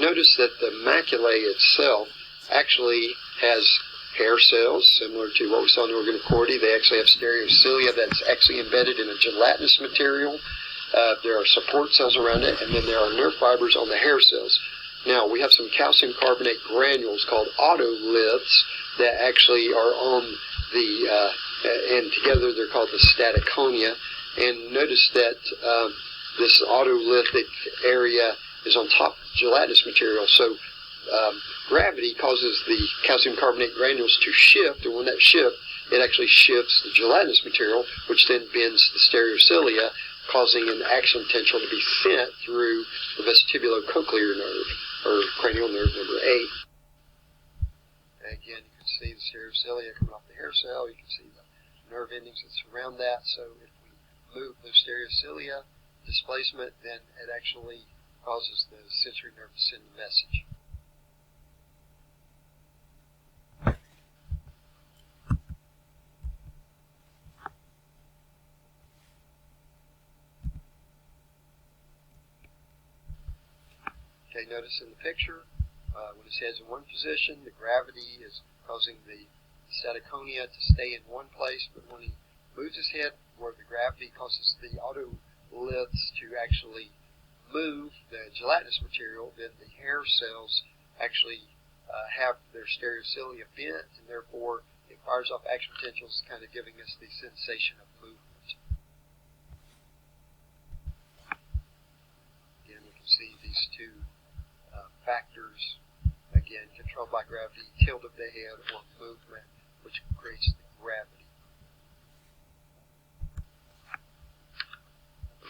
notice that the maculae itself actually has hair cells, similar to what we saw in the Organochordii. They actually have stereocilia that's actually embedded in a gelatinous material. There are support cells around it, and then there are nerve fibers on the hair cells. Now, we have some calcium carbonate granules called otoliths that actually are on the, and together they're called the statoconia. And notice that this otolithic area is on top of gelatinous material. So gravity causes the calcium carbonate granules to shift, and when that shifts, it actually shifts the gelatinous material, which then bends the stereocilia, causing an action potential to be sent through the vestibulocochlear nerve, or cranial nerve number 8. And again, you can see the stereocilia coming off the hair cell. You can see the nerve endings that surround that. So if we move those stereocilia displacement, then it actually causes the sensory nerve to send a message. Okay, notice in the picture, when his head's in one position, the gravity is causing the statoconia to stay in one place, but when he moves his head, where the gravity causes the otoliths to actually move the gelatinous material, then the hair cells actually have their stereocilia bent, and therefore it fires off action potentials, kind of giving us the sensation of movement. Again, we can see these two factors, again, controlled by gravity, tilt of the head, or movement, which creates the gravity.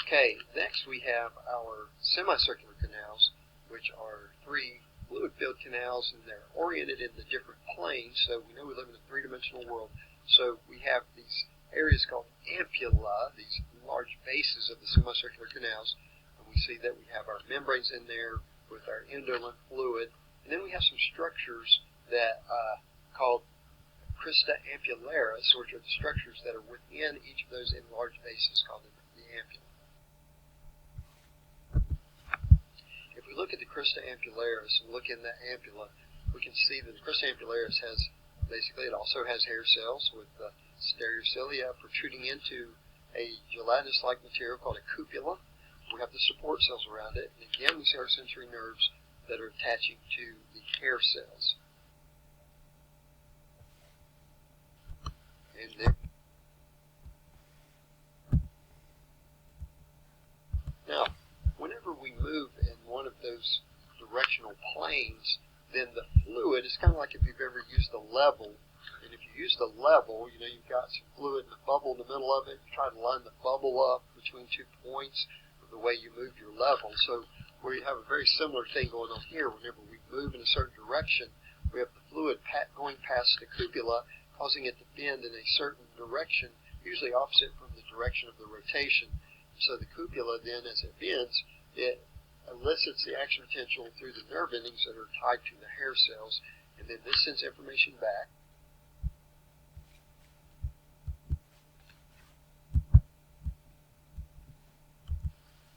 Okay, next we have our semicircular canals, which are 3 fluid-filled canals, and they're oriented in the different planes, so we know we live in a 3-dimensional world. So we have these areas called ampulla, these large bases of the semicircular canals, and we see that we have our membranes in there with our endolymph fluid, and then we have some structures that called crista ampullaris, which are the structures that are within each of those enlarged bases called the ampulla. If we look at the crista ampullaris and look in the ampulla, we can see that the crista ampullaris has, basically it also has hair cells with the stereocilia protruding into a gelatinous-like material called a cupula. We have the support cells around it, and again we see our sensory nerves that are attaching to the hair cells. And then, now, whenever we move in one of those directional planes, then the fluid is kind of like if you've ever used a level. And if you use the level, you've got some fluid and a bubble in the middle of it. You try to line the bubble up between 2 points the way you move your level. So we have a very similar thing going on here. Whenever we move in a certain direction, we have the fluid going past the cupula, causing it to bend in a certain direction, usually opposite from the direction of the rotation. So the cupula then, as it bends, it elicits the action potential through the nerve endings that are tied to the hair cells, and then this sends information back.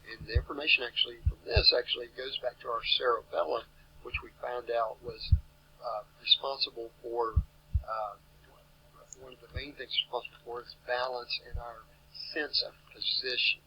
And the information from this goes back to our cerebellum, which we found out was responsible for, one of the main things responsible for is balance and our sense of position.